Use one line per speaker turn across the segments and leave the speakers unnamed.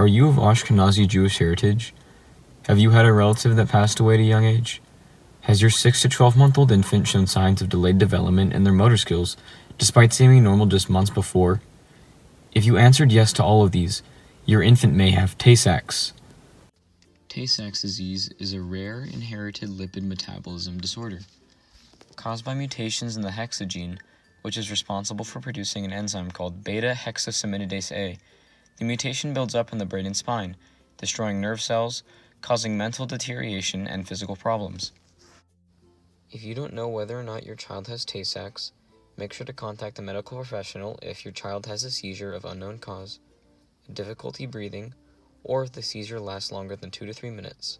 Are you of Ashkenazi Jewish heritage? Have you had a relative that passed away at a young age? Has your 6 to 12-month-old infant shown signs of delayed development in their motor skills, despite seeming normal just months before? If you answered yes to all of these, your infant may have Tay-Sachs. Tay-Sachs disease is a rare inherited lipid metabolism disorder caused by mutations in the hexa gene, which is responsible for producing an enzyme called beta-hexosaminidase A. The mutation builds up in the brain and spine, destroying nerve cells, causing mental deterioration and physical problems. If you don't know whether or not your child has Tay-Sachs, make sure to contact a medical professional if your child has a seizure of unknown cause, difficulty breathing, or if the seizure lasts longer than 2 to 3 minutes.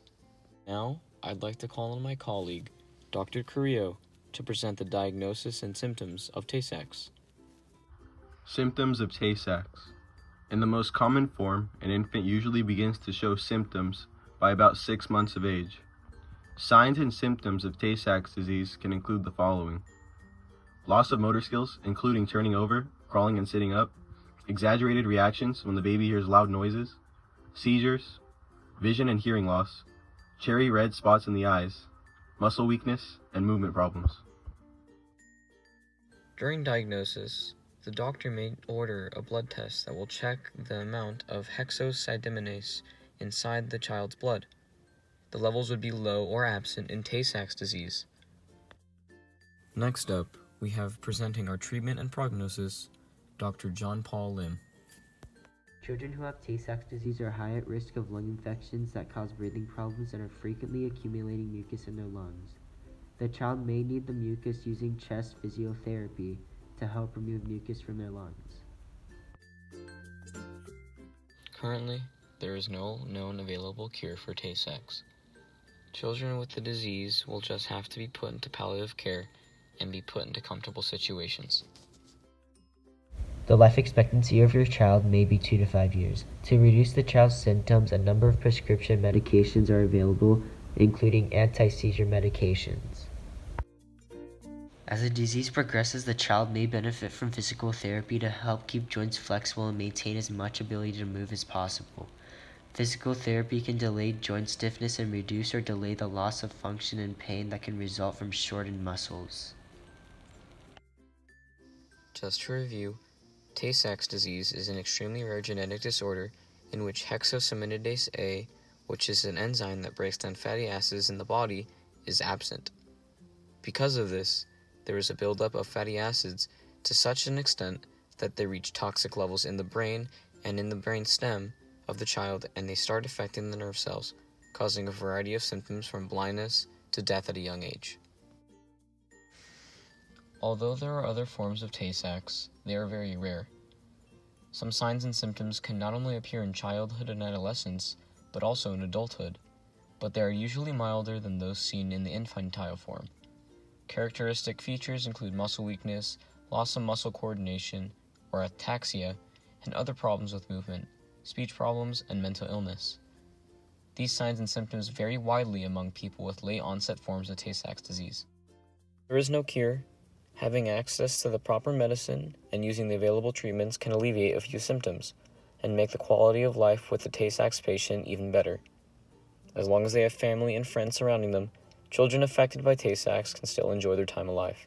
Now, I'd like to call on my colleague, Dr. Carrillo, to present the diagnosis and symptoms of Tay-Sachs.
Symptoms of Tay-Sachs. In the most common form, an infant usually begins to show symptoms by about 6 months of age. Signs and symptoms of Tay-Sachs disease can include the following: loss of motor skills, including turning over, crawling and sitting up, exaggerated reactions when the baby hears loud noises, seizures, vision and hearing loss, cherry red spots in the eyes, muscle weakness, and movement problems.
During diagnosis, the doctor may order a blood test that will check the amount of hexosaminidase inside the child's blood. The levels would be low or absent in Tay-Sachs disease. Next up, we have presenting our treatment and prognosis, Dr. John Paul Lim.
Children who have Tay-Sachs disease are high at risk of lung infections that cause breathing problems and are frequently accumulating mucus in their lungs. The child may need the mucus using chest physiotherapy to help remove mucus from their lungs.
Currently, there is no known available cure for Tay-Sachs. Children with the disease will just have to be put into palliative care and be put into comfortable situations.
The life expectancy of your child may be 2 to 5 years. To reduce the child's symptoms, a number of prescription medications are available, including anti-seizure medications. As the disease progresses, the child may benefit from physical therapy to help keep joints flexible and maintain as much ability to move as possible. Physical therapy can delay joint stiffness and reduce or delay the loss of function and pain that can result from shortened muscles.
Just to review, Tay-Sachs disease is an extremely rare genetic disorder in which hexosaminidase A, which is an enzyme that breaks down fatty acids in the body, is absent. Because of this, there is a buildup of fatty acids to such an extent that they reach toxic levels in the brain and in the brain stem of the child, and they start affecting the nerve cells, causing a variety of symptoms from blindness to death at a young age. Although there are other forms of Tay-Sachs, they are very rare. Some signs and symptoms can not only appear in childhood and adolescence, but also in adulthood, but they are usually milder than those seen in the infantile form. Characteristic features include muscle weakness, loss of muscle coordination, or ataxia, and other problems with movement, speech problems, and mental illness. These signs and symptoms vary widely among people with late-onset forms of Tay-Sachs disease. There is no cure. Having access to the proper medicine and using the available treatments can alleviate a few symptoms and make the quality of life with the Tay-Sachs patient even better. As long as they have family and friends surrounding them, children affected by Tay-Sachs can still enjoy their time alive.